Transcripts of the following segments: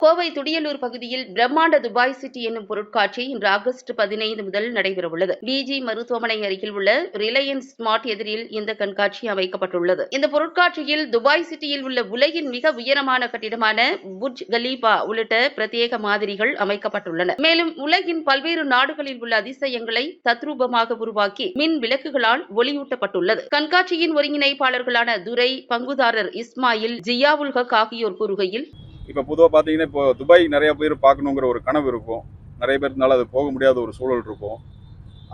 கோவை துடியலூர் பகுதியில் பிரம்மாண்ட Dubai city என்னும் பொருட்காட்சி இன்று ஆகஸ்ட் 15 முதல் நடைபெறவுள்ளது. பிஜி மருத்துவமனை அருகில் உள்ள ரிலையன்ஸ் ஸ்மார்ட் எதிரில் இந்த கண்காட்சி அமைக்கப்பட்டுள்ளது. இந்த பொருட்காட்சியில் துபாய் சிட்டியில் உள்ள உலகின் மிக உயரமான கட்டிடமான புர்ஜ் கலீஃபா உள்ளிட்ட பிரத்யேக மாதிரிகள் அமைக்கப்பட்டுள்ளன. மேலும் உலகின் பல்வேறு நாடுகளில் உள்ள அதிசயங்களை தத்ரூபமாக உருவாக்கி மின் விளக்குகளால் ஒளியூட்டப்பட்டுள்ளது. கண்காட்சியின் ஒருங்கிணைப்பாளர்களான துரை, பங்குதாரர் இஸ்மாயில், ஜியாவுல் ஹக் ஆகியோர் கூறுகையில், இப்போ பொதுவாக பார்த்தீங்கன்னா, இப்போ துபாய் நிறைய பேர் பார்க்கணுங்கிற ஒரு கனவு இருக்கும். நிறைய பேர்னால அது போக முடியாத ஒரு சூழல் இருக்கும்.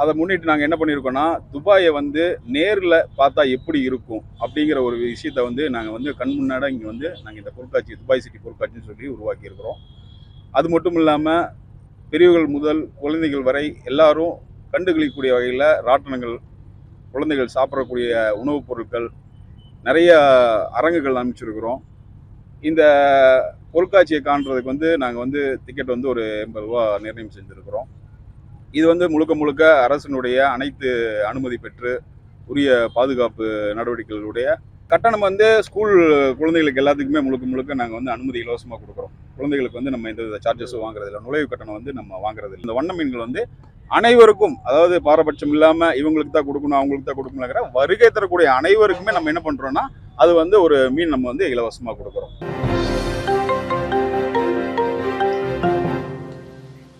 அதை முன்னிட்டு நாங்கள் என்ன பண்ணியிருக்கோம்னா, துபாயை நேரில் பார்த்தா எப்படி இருக்கும் அப்படிங்கிற ஒரு விஷயத்தை நாங்கள் கண் முன்னாடி இங்கே நாங்கள் இந்த பொருட்காட்சி துபாய் சிட்டி பொருட்காட்சின்னு சொல்லி உருவாக்கியிருக்கிறோம். அது மட்டும் இல்லாமல் பெரியவர்கள் முதல் குழந்தைகள் வரை எல்லாரும் கண்டுகளிக்கக்கூடிய வகையில் ராட்டனங்கள், குழந்தைகள் சாப்பிடக்கூடிய உணவுப் பொருட்கள், நிறைய அரங்குகள் அமைச்சிருக்கிறோம். இந்த பொருட்காட்சியை காண்றதுக்கு நாங்கள் டிக்கெட் ஒரு 80 ரூபா நிர்ணயம் செஞ்சுருக்கிறோம். இது முழுக்க முழுக்க அரசினுடைய அனைத்து அனுமதி பெற்று உரிய பாதுகாப்பு நடவடிக்கைகளுடைய கட்டணம் ஸ்கூல் குழந்தைகளுக்கு எல்லாத்துக்குமே முழுக்க முழுக்க நாங்கள் அனுமதி இலவசமாக கொடுக்குறோம். குழந்தைகளுக்கு நம்ம எந்த சார்ஜஸும் வாங்குறதில்லை, நுழைவு கட்டணம் நம்ம வாங்குறதில்லை. இந்த வண்ண மீன்கள் அனைவருக்கும், அதாவது பாரபட்சம் இல்லாமல் இவங்களுக்கு தான் கொடுக்கணும் அவங்களுக்கு தான் கொடுக்கணுங்கிற வருகை தரக்கூடிய அனைவருக்குமே நம்ம என்ன பண்ணுறோன்னா அது ஒரு மீன் நம்ம இலவசமாக கொடுக்குறோம்.